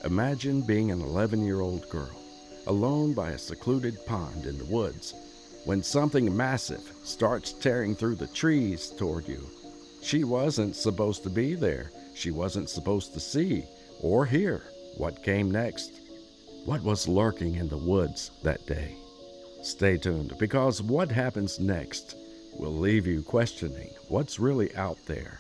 Imagine being an 11-year-old girl, alone by a secluded pond in the woods, when something massive starts tearing through the trees toward you. She wasn't supposed to be there. She wasn't supposed to see or hear what came next. What was lurking in the woods that day? Stay tuned, because what happens next will leave you questioning what's really out there.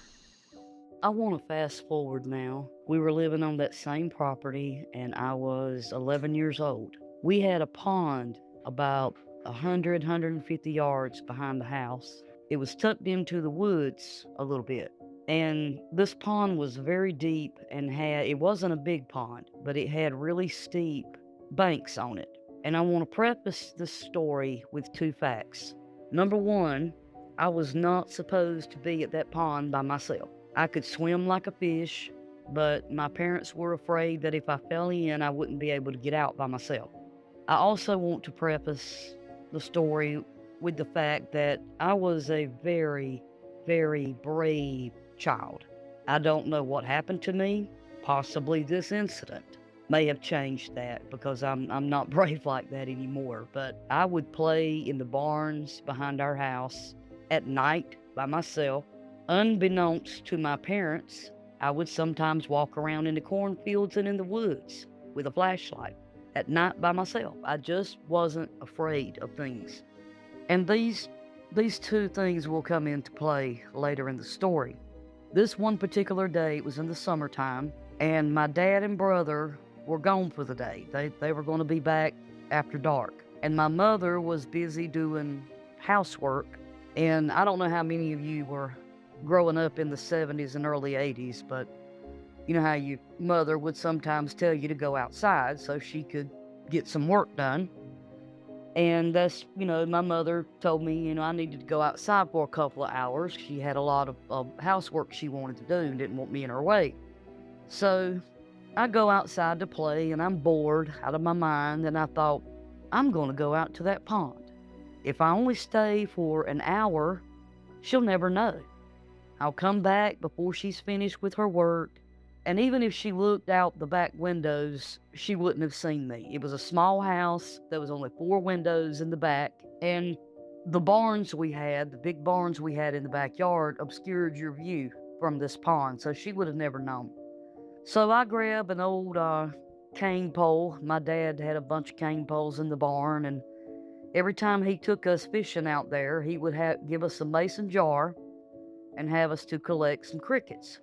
I want to fast forward now. We were living on that same property and I was 11 years old. We had a pond about 150 yards behind the house. It was tucked into the woods a little bit. And this pond was very deep and it wasn't a big pond, but it had really steep banks on it. And I want to preface this story with two facts. Number one, I was not supposed to be at that pond by myself. I could swim like a fish, but my parents were afraid that if I fell in, I wouldn't be able to get out by myself. I also want to preface the story with the fact that I was a very, very brave child. I don't know what happened to me. Possibly this incident may have changed that because I'm not brave like that anymore. But I would play in the barns behind our house at night by myself. Unbeknownst to my parents, I would sometimes walk around in the cornfields and in the woods with a flashlight at night by myself. I just wasn't afraid of things. And these two things will come into play later in the story. This one particular day, it was in the summertime, and my dad and brother were gone for the day. They were going to be back after dark. And my mother was busy doing housework. And I don't know how many of you were growing up in the 70s and early 80s, but you know how your mother would sometimes tell you to go outside so she could get some work done. And that's, my mother told me, I needed to go outside for a couple of hours. She had a lot of housework she wanted to do and didn't want me in her way. So I go outside to play and I'm bored out of my mind. And I thought, I'm going to go out to that pond. If I only stay for an hour, she'll never know. I'll come back before she's finished with her work. And even if she looked out the back windows, she wouldn't have seen me. It was a small house. There was only 4 windows in the back. And the barns we had, the big barns we had in the backyard, obscured your view from this pond. So she would have never known. So I grabbed an old cane pole. My dad had a bunch of cane poles in the barn. And every time he took us fishing out there, he would give us a mason jar and have us to collect some crickets.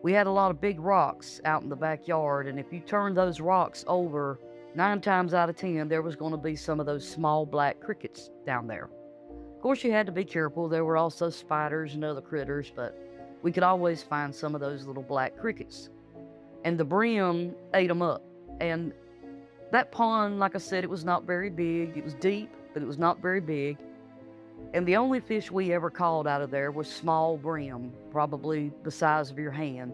We had a lot of big rocks out in the backyard, and if you turned those rocks over, 9 times out of 10, there was going to be some of those small black crickets down there. Of course, you had to be careful. There were also spiders and other critters, but we could always find some of those little black crickets. And the brim ate them up. And that pond, like I said, it was not very big. It was deep, but it was not very big. And the only fish we ever caught out of there was small brim, probably the size of your hand.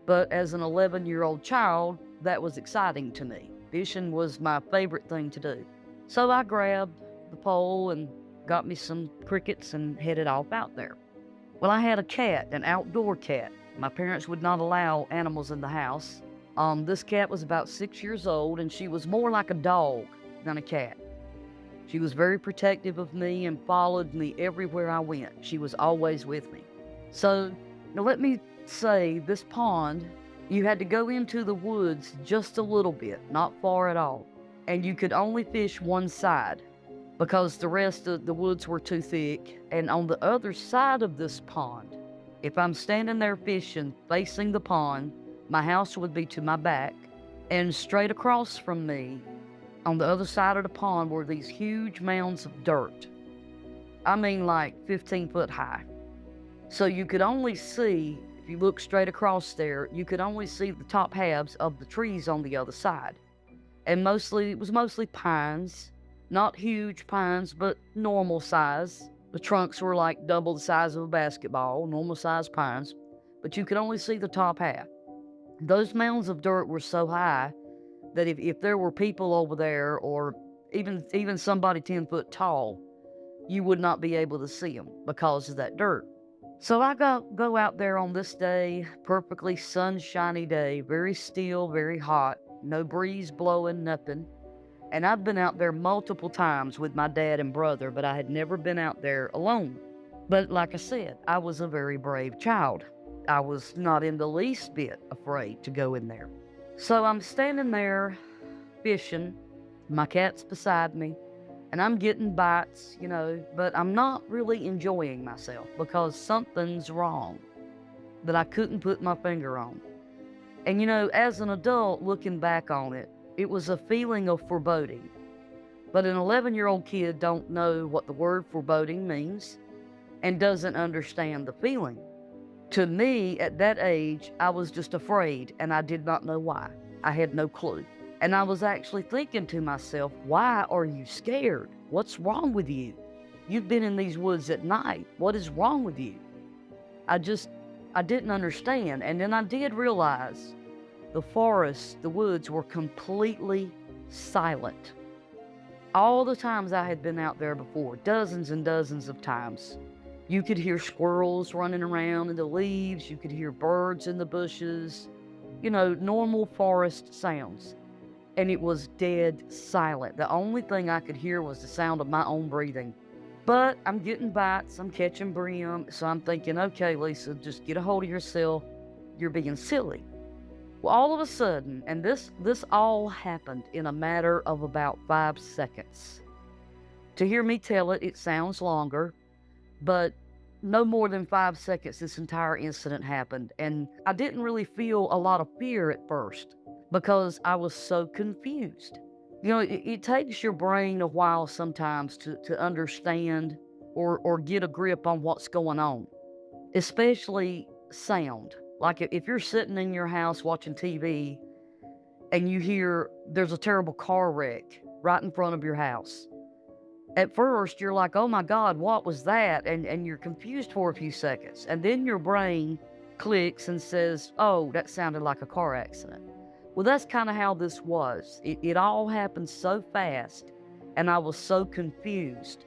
But as an 11-year-old child, that was exciting to me. Fishing was my favorite thing to do. So I grabbed the pole and got me some crickets and headed off out there. Well, I had a cat, an outdoor cat. My parents would not allow animals in the house. This cat was about 6 years old, and she was more like a dog than a cat. She was very protective of me and followed me everywhere I went. She was always with me. So, now let me say, this pond, you had to go into the woods just a little bit, not far at all. And you could only fish one side because the rest of the woods were too thick. And on the other side of this pond, if I'm standing there fishing, facing the pond, my house would be to my back. And straight across from me, on the other side of the pond, were these huge mounds of dirt. I mean, like 15 foot high. So you could only see, if you look straight across there, you could only see the top halves of the trees on the other side. And it was mostly pines, not huge pines, but normal size. The trunks were like double the size of a basketball, normal size pines, but you could only see the top half. Those mounds of dirt were so high that if there were people over there, or even somebody 10 foot tall, you would not be able to see them because of that dirt. So I go out there on this day, perfectly sunshiny day, very still, very hot, no breeze blowing, nothing. And I've been out there multiple times with my dad and brother, but I had never been out there alone. But like I said, I was a very brave child. I was not in the least bit afraid to go in there. So I'm standing there fishing. My cat's beside me, and I'm getting bites, but I'm not really enjoying myself because something's wrong that I couldn't put my finger on. And as an adult looking back on it, it was a feeling of foreboding. But an 11-year-old kid don't know what the word foreboding means and doesn't understand the feeling. To me, at that age, I was just afraid and I did not know why. I had no clue. And I was actually thinking to myself, why are you scared? What's wrong with you? You've been in these woods at night. What is wrong with you? I just, I didn't understand. And then I did realize the forest, the woods were completely silent. All the times I had been out there before, dozens and dozens of times, you could hear squirrels running around in the leaves. You could hear birds in the bushes, normal forest sounds. And it was dead silent. The only thing I could hear was the sound of my own breathing. But I'm getting bites, I'm catching brim, so I'm thinking, okay, Lisa, just get a hold of yourself. You're being silly. Well, all of a sudden, and this all happened in a matter of about 5 seconds. To hear me tell it, it sounds longer, but no more than 5 seconds this entire incident happened. And I didn't really feel a lot of fear at first because I was so confused. It takes your brain a while sometimes to understand or get a grip on what's going on, especially sound. Like if you're sitting in your house watching TV and you hear there's a terrible car wreck right in front of your house. At first, you're like, oh my God, what was that? And you're confused for a few seconds. And then your brain clicks and says, oh, that sounded like a car accident. Well, that's kind of how this was. It all happened so fast, and I was so confused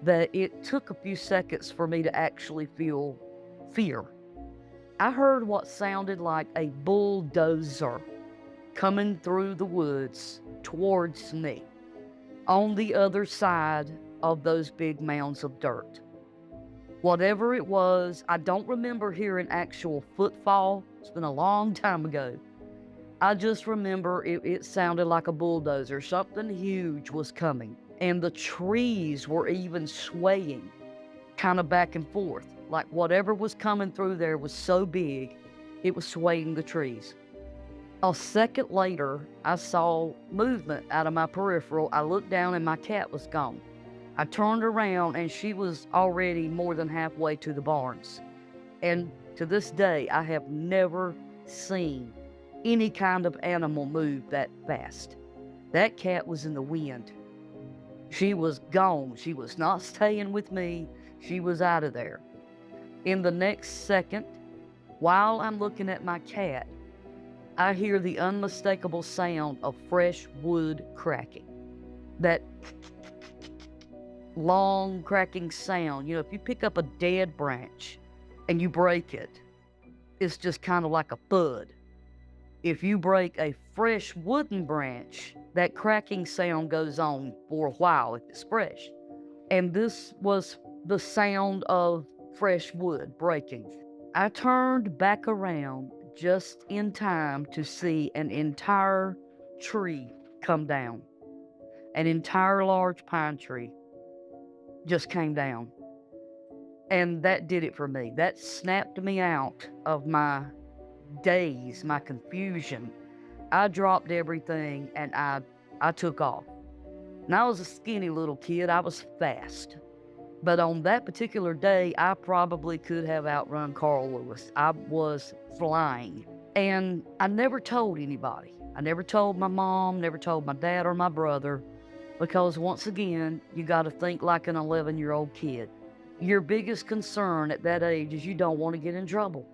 that it took a few seconds for me to actually feel fear. I heard what sounded like a bulldozer coming through the woods towards me on the other side of those big mounds of dirt. Whatever it was, I don't remember hearing actual footfall. It's been a long time ago. I just remember it sounded like a bulldozer. Something huge was coming. And the trees were even swaying, kind of back and forth. Like whatever was coming through there was so big, it was swaying the trees. A second later, I saw movement out of my peripheral. I looked down and my cat was gone. I turned around and she was already more than halfway to the barns. And to this day, I have never seen any kind of animal move that fast. That cat was in the wind. She was gone. She was not staying with me. She was out of there. In the next second, while I'm looking at my cat, I hear the unmistakable sound of fresh wood cracking. That long cracking sound. If you pick up a dead branch and you break it, it's just kind of like a thud. If you break a fresh wooden branch, that cracking sound goes on for a while if it's fresh. And this was the sound of fresh wood breaking. I turned back around just in time to see an entire tree come down. An entire large pine tree just came down. And that did it for me. That snapped me out of my daze, my confusion. I dropped everything and I took off. And I was a skinny little kid. I was fast. But on that particular day, I probably could have outrun Carl Lewis. I was flying. And I never told anybody. I never told my mom, never told my dad or my brother, because once again, you got to think like an 11-year-old kid. Your biggest concern at that age is you don't want to get in trouble.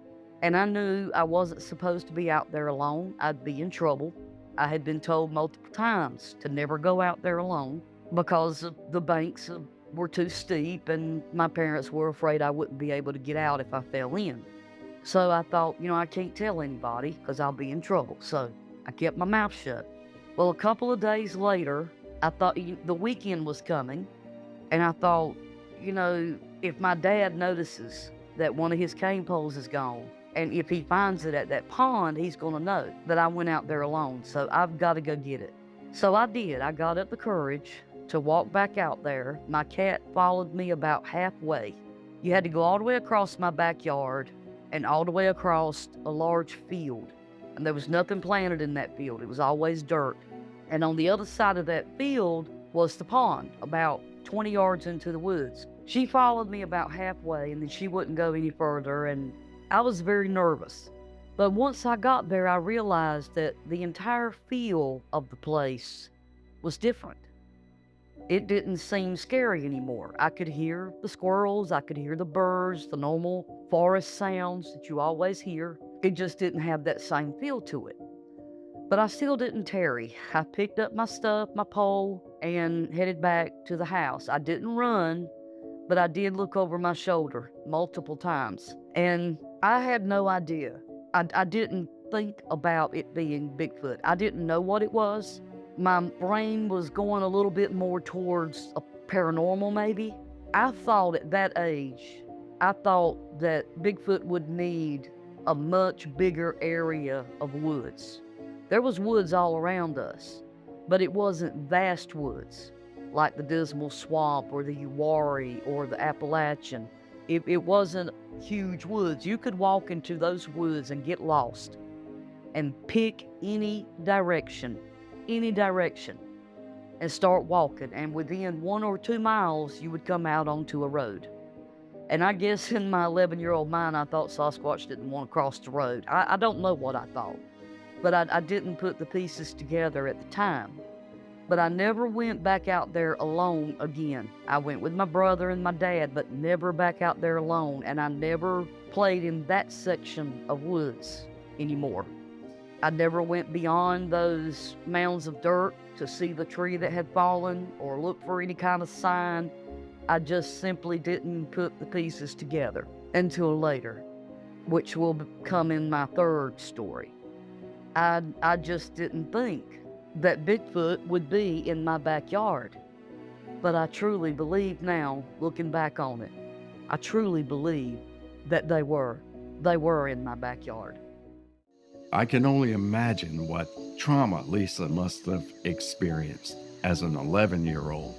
And I knew I wasn't supposed to be out there alone. I'd be in trouble. I had been told multiple times to never go out there alone because of the banks of were too steep, and my parents were afraid I wouldn't be able to get out if I fell in. So I thought, I can't tell anybody because I'll be in trouble. So I kept my mouth shut. Well, a couple of days later, I thought the weekend was coming, and I thought, if my dad notices that one of his cane poles is gone, and if he finds it at that pond, he's going to know that I went out there alone. So I've got to go get it. So I did. I got up the courage to walk back out there. My cat followed me about halfway. You had to go all the way across my backyard and all the way across a large field. And there was nothing planted in that field. It was always dirt. And on the other side of that field was the pond, about 20 yards into the woods. She followed me about halfway, and then she wouldn't go any further, and I was very nervous. But once I got there, I realized that the entire feel of the place was different. It didn't seem scary anymore. I could hear the squirrels, I could hear the birds, the normal forest sounds that you always hear. It just didn't have that same feel to it. But I still didn't tarry. I picked up my stuff, my pole, and headed back to the house. I didn't run, but I did look over my shoulder multiple times. And I had no idea. I didn't think about it being Bigfoot. I didn't know what it was. My brain was going a little bit more towards a paranormal, maybe. I thought at that age, I thought that Bigfoot would need a much bigger area of woods. There was woods all around us, but it wasn't vast woods like the Dismal Swamp or the Uwharrie or the Appalachian. It wasn't huge woods. You could walk into those woods and get lost and pick any direction, and start walking. And within 1 or 2 miles, you would come out onto a road. And I guess in my 11-year-old mind, I thought Sasquatch didn't want to cross the road. I don't know what I thought, but I didn't put the pieces together at the time. But I never went back out there alone again. I went with my brother and my dad, but never back out there alone. And I never played in that section of woods anymore. I never went beyond those mounds of dirt to see the tree that had fallen or look for any kind of sign. I just simply didn't put the pieces together until later, which will come in my third story. I just didn't think that Bigfoot would be in my backyard. But I truly believe now, looking back on it, I truly believe that they were in my backyard. I can only imagine what trauma Lisa must have experienced as an 11-year-old.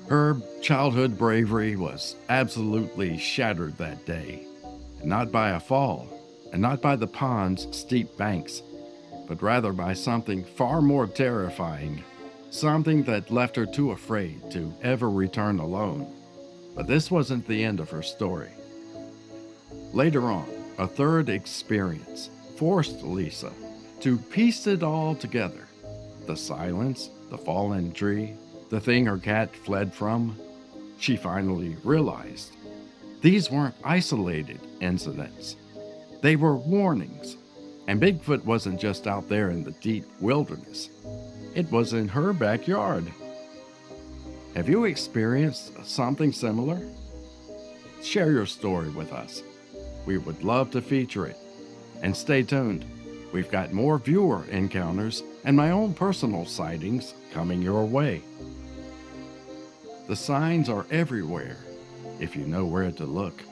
Her childhood bravery was absolutely shattered that day, and not by a fall, and not by the pond's steep banks, but rather by something far more terrifying, something that left her too afraid to ever return alone. But this wasn't the end of her story. Later on, a third experience forced Lisa to piece it all together. The silence, the fallen tree, the thing her cat fled from. She finally realized these weren't isolated incidents. They were warnings. And Bigfoot wasn't just out there in the deep wilderness. It was in her backyard. Have you experienced something similar? Share your story with us. We would love to feature it. And stay tuned. We've got more viewer encounters and my own personal sightings coming your way. The signs are everywhere if you know where to look.